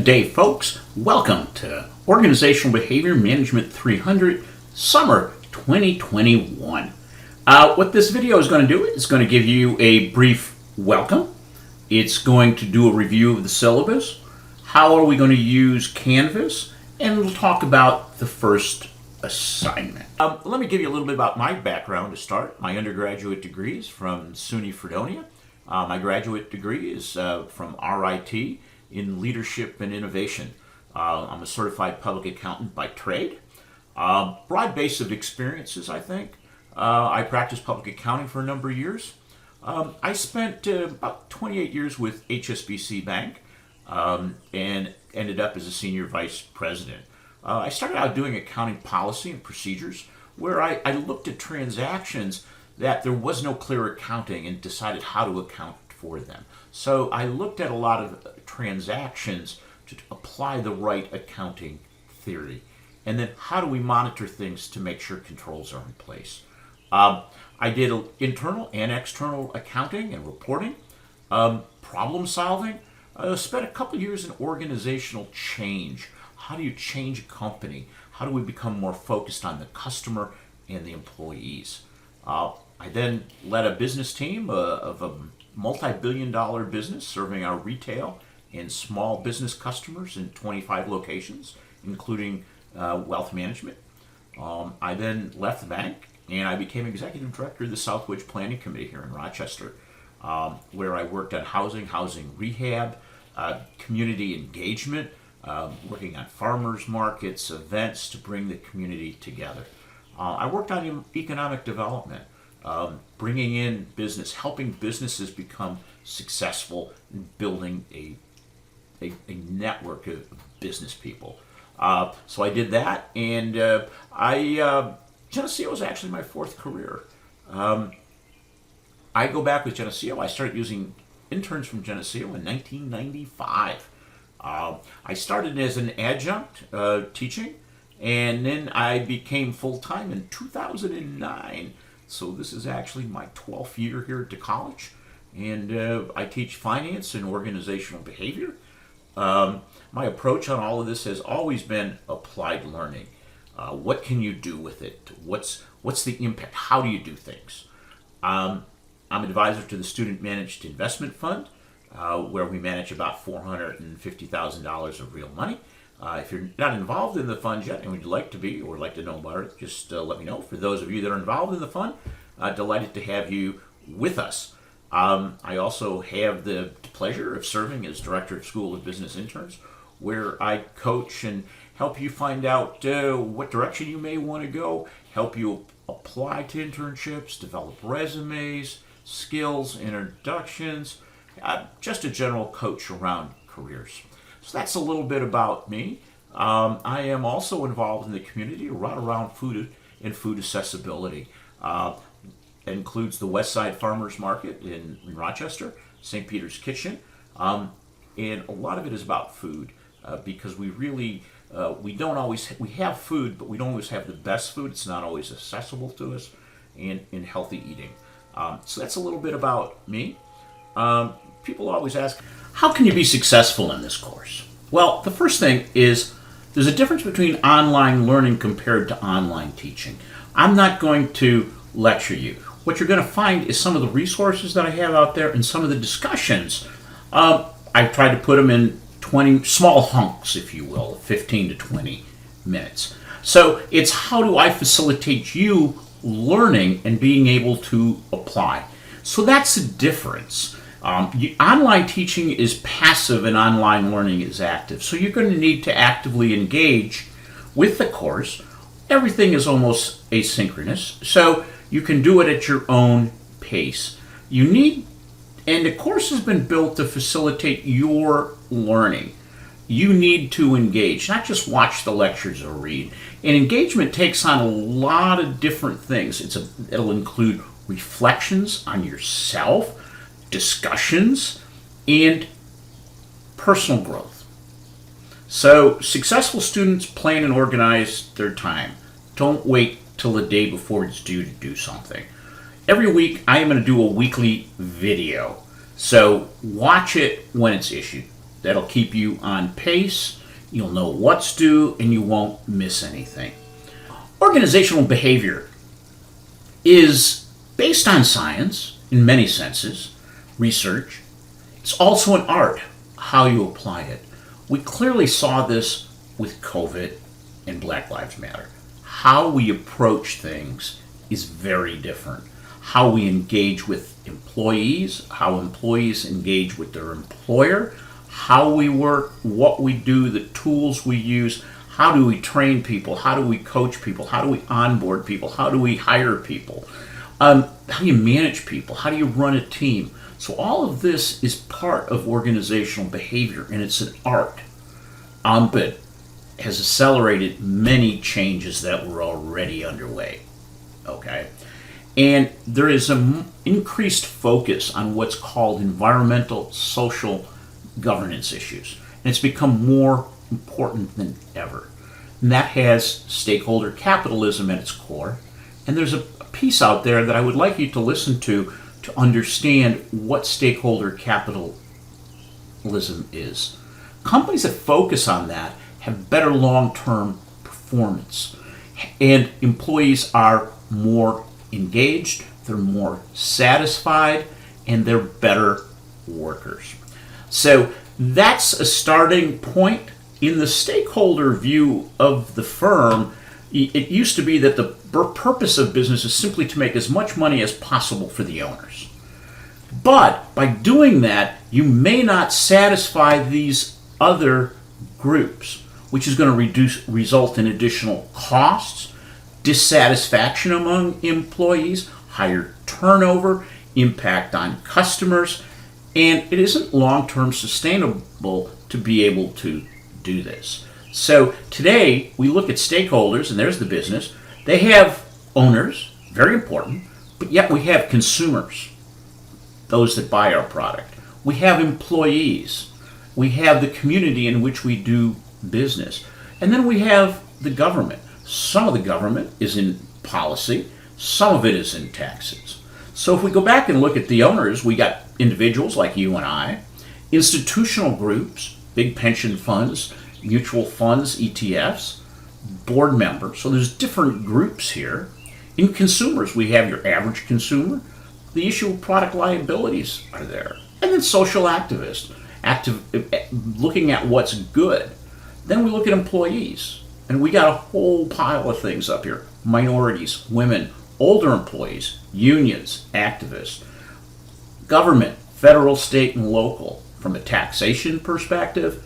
Good day, folks. Welcome to Organizational Behavior Management 300 Summer 2021. What this video is going to do is going to give you a brief welcome. It's going to do a review of the syllabus. How are we going to use Canvas? And we'll talk about the first assignment. Let me give you a little bit about my background to start. My undergraduate degree is from SUNY Fredonia. My graduate degree is from RIT in Leadership and Innovation. I'm a certified public accountant by trade. Broad base of experiences, I think. I practiced public accounting for a number of years. I spent about 28 years with HSBC Bank and ended up as a senior vice president. I started out doing accounting policy and procedures where I looked at transactions that there was no clear accounting and decided how to account for them. So I looked at a lot of transactions to apply the right accounting theory. And then how do we monitor things to make sure controls are in place? I did internal and external accounting and reporting, problem solving. I spent a couple years in organizational change. How do you change a company? How do we become more focused on the customer and the employees? I then led a business team of a multi-billion-dollar business serving our retail and small business customers in 25 locations, including wealth management. I then left the bank and I became executive director of the Southwich Planning Committee here in Rochester, where I worked on housing rehab, community engagement, working on farmers markets, events to bring the community together. I worked on economic development, bringing in business, helping businesses become successful, and building a network of business people. So I did that, and Geneseo was actually my fourth career. I go back with Geneseo. I started using interns from Geneseo in 1995. I started as an adjunct teaching, and then I became full-time in 2009. So this is actually my 12th year here at the college, and I teach finance and organizational behavior. My approach on all of this has always been applied learning. What can you do with it? What's the impact? How do you do things? I'm advisor to the Student Managed Investment Fund, where we manage about $450,000 of real money. If you're not involved in the fund yet and would like to be or like to know about it, just let me know. For those of you that are involved in the fund, delighted to have you with us. I also have the pleasure of serving as Director of School of Business Interns, where I coach and help you find out what direction you may want to go, help you apply to internships, develop resumes, skills, introductions, just a general coach around careers. So that's a little bit about me. I am also involved in the community around food and food accessibility. It includes the West Side Farmers Market in Rochester, St. Peter's Kitchen, and a lot of it is about food because we really we have food, but we don't always have the best food. It's not always accessible to us, and in healthy eating. So that's a little bit about me. People always ask, how can you be successful in this course? Well, the first thing is there's a difference between online learning compared to online teaching. I'm not going to lecture you. What you're going to find is some of the resources that I have out there and some of the discussions. I've tried to put them in 20 small hunks, if you will, 15 to 20 minutes. So it's how do I facilitate you learning and being able to apply. So that's the difference. Online teaching is passive and online learning is active. So you're going to need to actively engage with the course. Everything is almost asynchronous, so you can do it at your own pace. And the course has been built to facilitate your learning. You need to engage, not just watch the lectures or read. And engagement takes on a lot of different things. It'll include reflections on yourself, discussions, and personal growth. So successful students plan and organize their time. Don't wait till the day before it's due to do something. Every week I am going to do a weekly video. So watch it when it's issued. That'll keep you on pace. You'll know what's due and you won't miss anything. Organizational behavior is based on science in many senses, research. It's also an art, how you apply it. We clearly saw this with COVID and Black Lives Matter. How we approach things is very different. How we engage with employees, how employees engage with their employer, how we work, what we do, the tools we use, how do we train people, how do we coach people, how do we onboard people, how do we hire people, how do you manage people, how do you run a team. So all of this is part of organizational behavior, and it's an art. But has accelerated many changes that were already underway. Okay? And there is an increased focus on what's called environmental, social governance issues. And it's become more important than ever. And that has stakeholder capitalism at its core. And there's a piece out there that I would like you to listen to understand what stakeholder capitalism is. Companies that focus on that have better long-term performance. And employees are more engaged, they're more satisfied, and they're better workers. So that's a starting point. In the stakeholder view of the firm, it used to be that the purpose of business is simply to make as much money as possible for the owners. But by doing that, you may not satisfy these other groups, which is going to result in additional costs, dissatisfaction among employees, higher turnover, impact on customers, and it isn't long-term sustainable to be able to do this. So today we look at stakeholders, and there's the business. They have owners, very important, but yet we have consumers, those that buy our product. We have employees. We have the community in which we do business. And then we have the government. Some of the government is in policy, some of it is in taxes. So if we go back and look at the owners, we got individuals like you and I, institutional groups, big pension funds, mutual funds, ETFs, board members. So there's different groups here. In consumers, we have your average consumer. The issue of product liabilities are there. And then social activists, looking at what's good. Then we look at employees, and we got a whole pile of things up here. Minorities, women, older employees, unions, activists, government, federal, state, and local, from a taxation perspective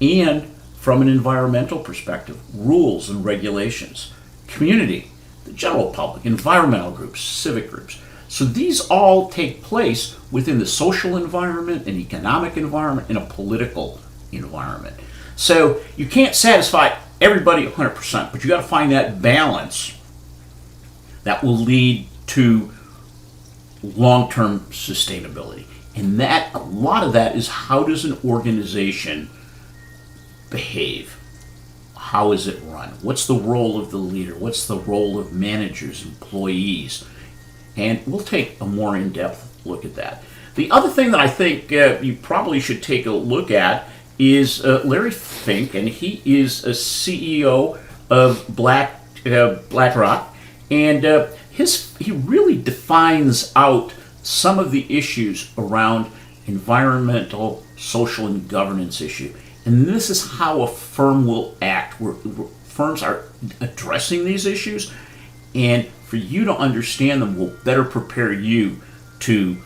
and from an environmental perspective, rules and regulations, community, the general public, environmental groups, civic groups. So these all take place within the social environment, an economic environment, and a political environment. So you can't satisfy everybody 100%, but you got to find that balance that will lead to long-term sustainability. And that, a lot of that is, how does an organization behave? How is it run? What's the role of the leader? What's the role of managers, employees? And we'll take a more in-depth look at that. The other thing that I think you probably should take a look at is Larry Fink, and he is a CEO of BlackRock, and he really defines out some of the issues around environmental, social, and governance issue. And this is how a firm will act, where firms are addressing these issues, and for you to understand them will better prepare you to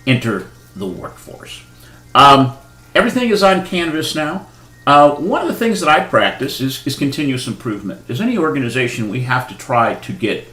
enter the workforce. Everything is on Canvas now. One of the things that I practice is continuous improvement. As any organization, we have to try to get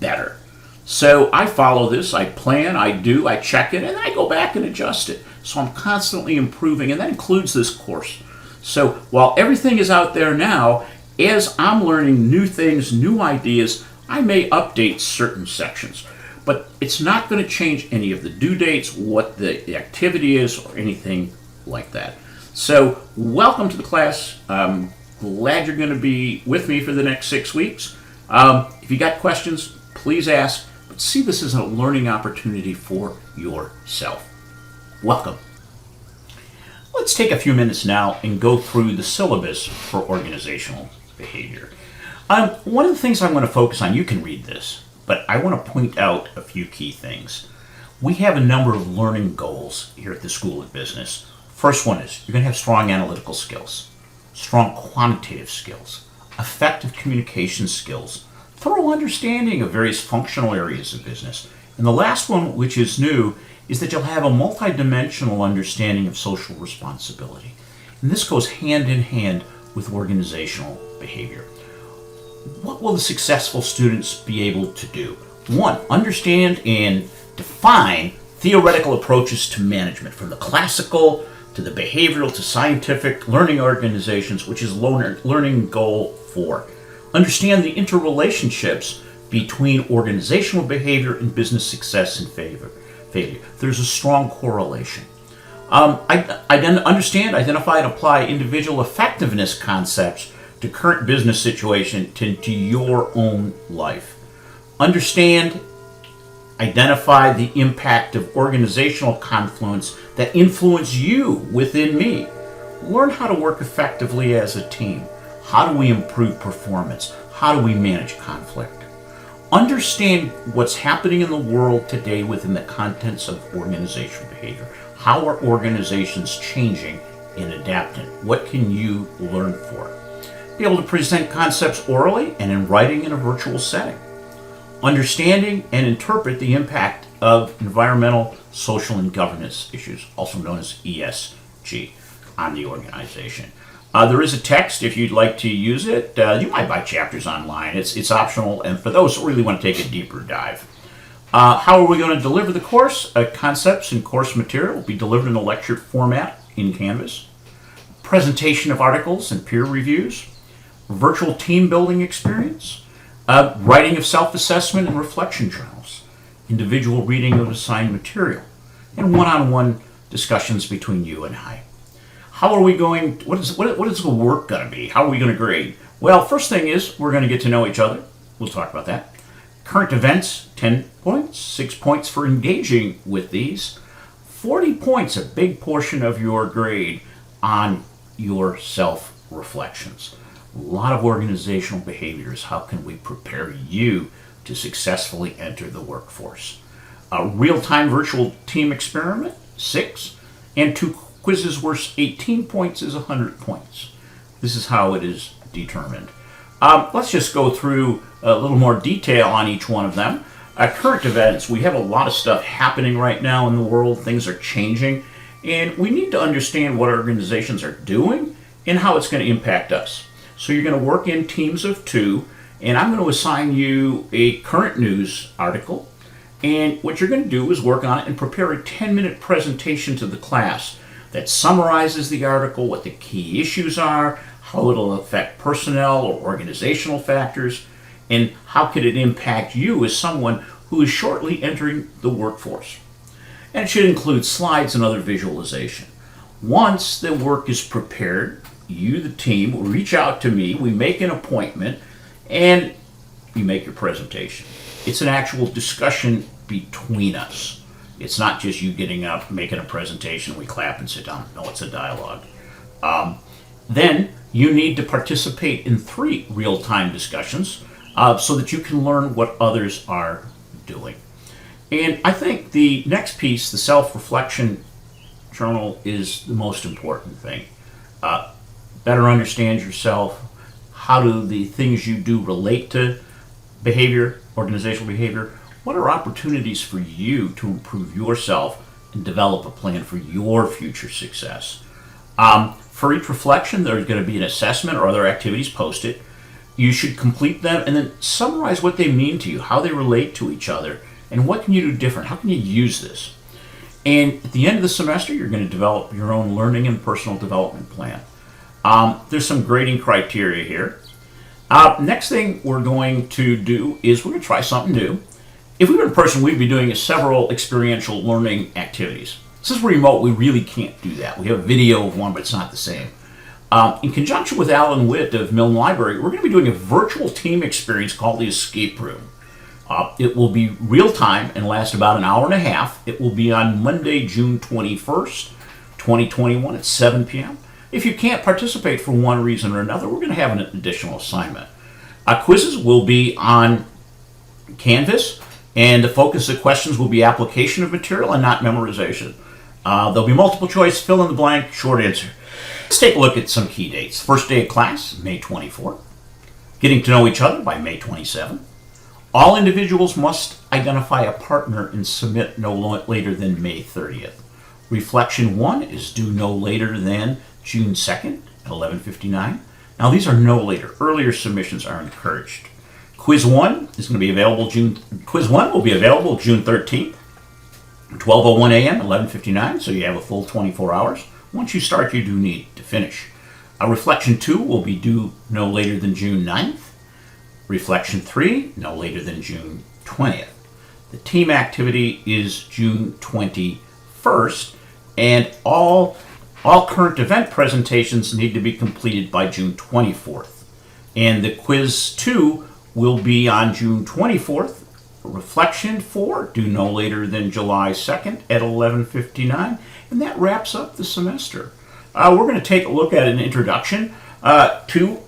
better. So I follow this, I plan, I check it, and then I go back and adjust it. So I'm constantly improving, and that includes this course. So while everything is out there now, as I'm learning new things, new ideas, I may update certain sections. But it's not going to change any of the due dates, what the activity is, or anything like that. So welcome to the class. I'm glad you're going to be with me for the next 6 weeks. If you got questions, please ask. But see this as a learning opportunity for yourself. Welcome. Let's take a few minutes now and go through the syllabus for organizational behavior. One of the things I'm going to focus on, you can read this, but I want to point out a few key things. We have a number of learning goals here at the School of Business. First one is you're going to have strong analytical skills, strong quantitative skills, effective communication skills, thorough understanding of various functional areas of business. And the last one, which is new, is that you'll have a multidimensional understanding of social responsibility. And this goes hand in hand with organizational behavior. What will the successful students be able to do? One, understand and define theoretical approaches to management, from the classical to the behavioral to scientific learning organizations, which is learning goal 4. Understand the interrelationships between organizational behavior and business success and failure. There's a strong correlation. Understand, identify, and apply individual effectiveness concepts to current business situation to your own life. Understand, identify the impact of organizational confluence that influence you within me. Learn how to work effectively as a team. How do we improve performance? How do we manage conflict? Understand what's happening in the world today within the contents of organizational behavior. How are organizations changing and adapting? What can you learn for? Be able to present concepts orally and in writing in a virtual setting. Understanding and interpret the impact of environmental, social, and governance issues, also known as ESG, on the organization. There is a text if you'd like to use it. You might buy chapters online. It's optional, and for those who really want to take a deeper dive. How are we going to deliver the course? Concepts and course material will be delivered in a lecture format in Canvas. Presentation of articles and peer reviews. Virtual team building experience. Writing of self-assessment and reflection journals. Individual reading of assigned material. And one-on-one discussions between you and I. How are we going, what is the work going to be? How are we going to grade? Well, first thing is we're going to get to know each other. We'll talk about that. Current events, 10 points, 6 points for engaging with these. 40 points, a big portion of your grade on your self-reflections. A lot of organizational behaviors. How can we prepare you to successfully enter the workforce? A real-time virtual team experiment, 6, and 2 quizzes worth 18 points is 100 points. This is how it is determined. Let's just go through a little more detail on each one of them. Current events, we have a lot of stuff happening right now in the world. Things are changing, and we need to understand what organizations are doing and how it's going to impact us. So you're going to work in teams of 2, and I'm going to assign you a current news article, and what you're going to do is work on it and prepare a 10-minute presentation to the class that summarizes the article, what the key issues are, how it'll affect personnel or organizational factors, and how could it impact you as someone who is shortly entering the workforce. And it should include slides and other visualization. Once the work is prepared, you, the team, will reach out to me, we make an appointment, and you make your presentation. It's an actual discussion between us. It's not just you getting up, making a presentation, we clap and sit down. No, it's a dialogue. Then you need to participate in 3 real-time discussions so that you can learn what others are doing. And I think the next piece, the self-reflection journal, is the most important thing. Better understand yourself. How do the things you do relate to behavior, organizational behavior? What are opportunities for you to improve yourself and develop a plan for your future success? For each reflection, there's going to be an assessment or other activities posted. You should complete them and then summarize what they mean to you, how they relate to each other, and what can you do different? How can you use this? And at the end of the semester, you're going to develop your own learning and personal development plan. There's some grading criteria here. Next thing we're going to do is we're going to try something new. If we were in person, we'd be doing several experiential learning activities. Since we're remote, we really can't do that. We have a video of one, but it's not the same. In conjunction with Alan Witt of Milne Library, we're going to be doing a virtual team experience called the Escape Room. It will be real time and last about an hour and a half. It will be on Monday, June 21st, 2021 at 7 p.m. If you can't participate for one reason or another, we're going to have an additional assignment. Quizzes will be on Canvas, and the focus of questions will be application of material and not memorization. There'll be multiple choice, fill in the blank, short answer. Let's take a look at some key dates. First day of class, May 24th. Getting to know each other by May 27th. All individuals must identify a partner and submit no later than May 30th. Reflection 1 is due no later than June 2nd at 11:59. Now these are no later. Earlier submissions are encouraged. Quiz 1 is going to be available Quiz 1 will be available June 13th, 12:01 a.m., 11:59. So you have a full 24 hours. Once you start, you do need to finish. Reflection 2 will be due no later than June 9th. Reflection 3 no later than June 20th. The team activity is June 21st, and all current event presentations need to be completed by June 24th. And the quiz 2 will be on June 24th. Reflection 4 due no later than July 2nd at 11:59, and that wraps up the semester. We're going to take a look at an introduction to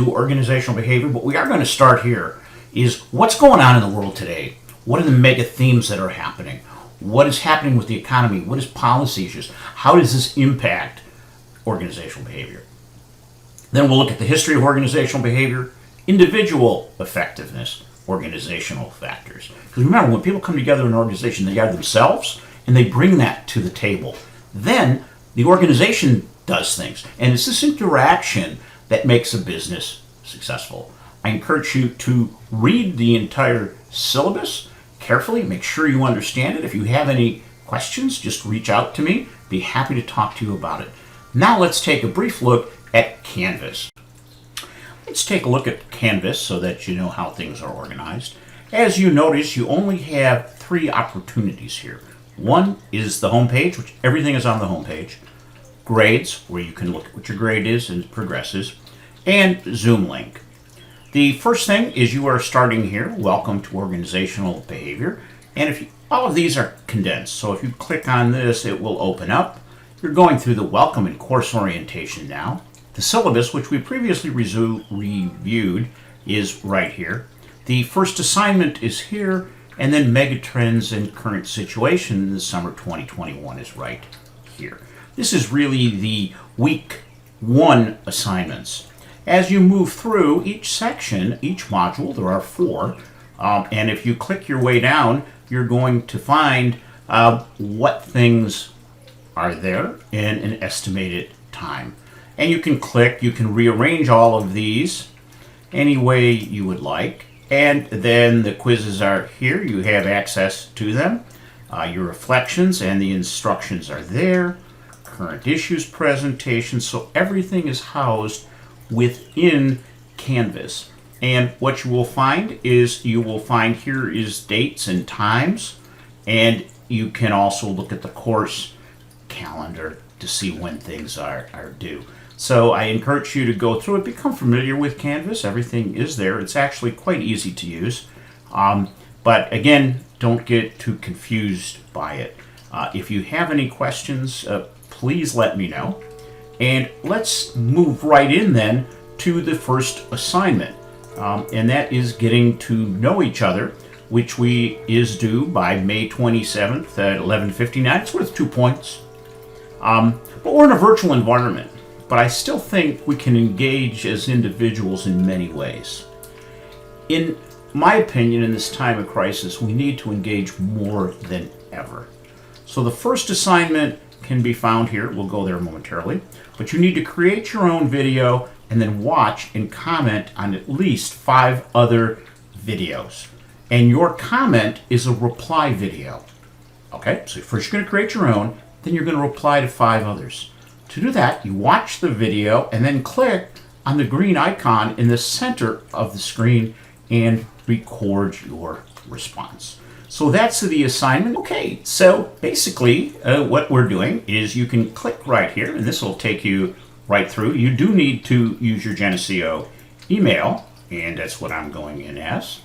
organizational behavior, but we are going to start here is what's going on in the world today. What are the mega themes that are happening? What is happening with the economy? What is policy issues? How does this impact organizational behavior? Then we'll look at the history of organizational behavior, individual effectiveness, organizational factors. Because remember, when people come together in an organization, they are themselves, and they bring that to the table. Then the organization does things, and it's this interaction that makes a business successful. I encourage you to read the entire syllabus carefully, make sure you understand it. If you have any questions, just reach out to me. Be happy to talk to you about it. Now let's take a brief look at Canvas. Let's take a look at Canvas so that you know how things are organized. As you notice, you only have 3 opportunities here. One is the home page, which everything is on the home page. Grades, where you can look at what your grade is and progresses, and Zoom link. The first thing is you are starting here, welcome to organizational behavior, and all of these are condensed, so if you click on this, it will open up. You're going through the welcome and course orientation now. The syllabus, which we previously reviewed, is right here. The first assignment is here, and then megatrends and current situation in the summer 2021 is right here. This is really the week 1 assignments. As you move through each section, each module, there are 4, and if you click your way down, you're going to find what things are there in an estimated time. And you can click, you can rearrange all of these any way you would like. And then the quizzes are here, you have access to them. Your reflections and the instructions are there. Current issues presentation, so everything is housed within Canvas. And what you will find is here is dates and times, and you can also look at the course calendar to see when things are due. So I encourage you to go through it, become familiar with Canvas. Everything is there. It's actually quite easy to use. But again, don't get too confused by it. If you have any questions, please let me know. And let's move right in then to the first assignment. And that is getting to know each other, which is due by May 27th at 11:59. It's worth 2 points. But we're in a virtual environment. But I still think we can engage as individuals in many ways. In my opinion, in this time of crisis, we need to engage more than ever. So the first assignment can be found here. We'll go there momentarily. But you need to create your own video and then watch and comment on at least 5 other videos. And your comment is a reply video. Okay, so first you're going to create your own, then you're going to reply to 5 others. To do that, you watch the video and then click on the green icon in the center of the screen and record your response. So that's the assignment. Okay, so basically what we're doing is you can click right here, and this will take you right through. You do need to use your Geneseo email, and that's what I'm going in as.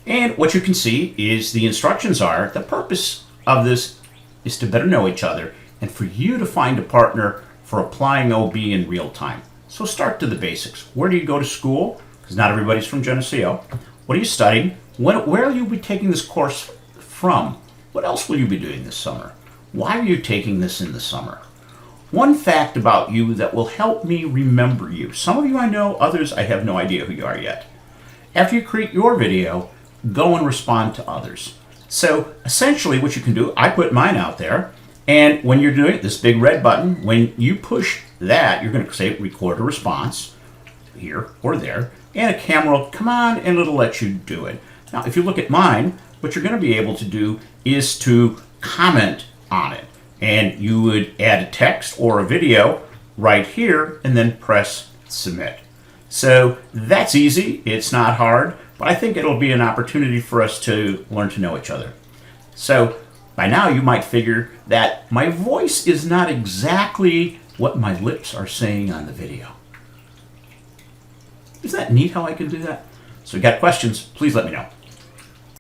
And what you can see is the instructions are, the purpose of this is to better know each other and for you to find a partner for applying OB in real time. So start to the basics. Where do you go to school? Because not everybody's from Geneseo. What are you studying? Where will you be taking this course from? What else will you be doing this summer? Why are you taking this in the summer? One fact about you that will help me remember you. Some of you I know, others I have no idea who you are yet. After you create your video, go and respond to others. So essentially what you can do, I put mine out there, and when you're doing this big red button, when you push that, you're going to say record a response here or there, and a camera will come on and it'll let you do it. Now, if you look at mine, what you're going to be able to do is to comment on it. And you would add a text or a video right here and then press submit. So that's easy. It's not hard, but I think it'll be an opportunity for us to learn to know each other. So by now you might figure that my voice is not exactly what my lips are saying on the video. Isn't that neat how I can do that? So if you got questions, please let me know.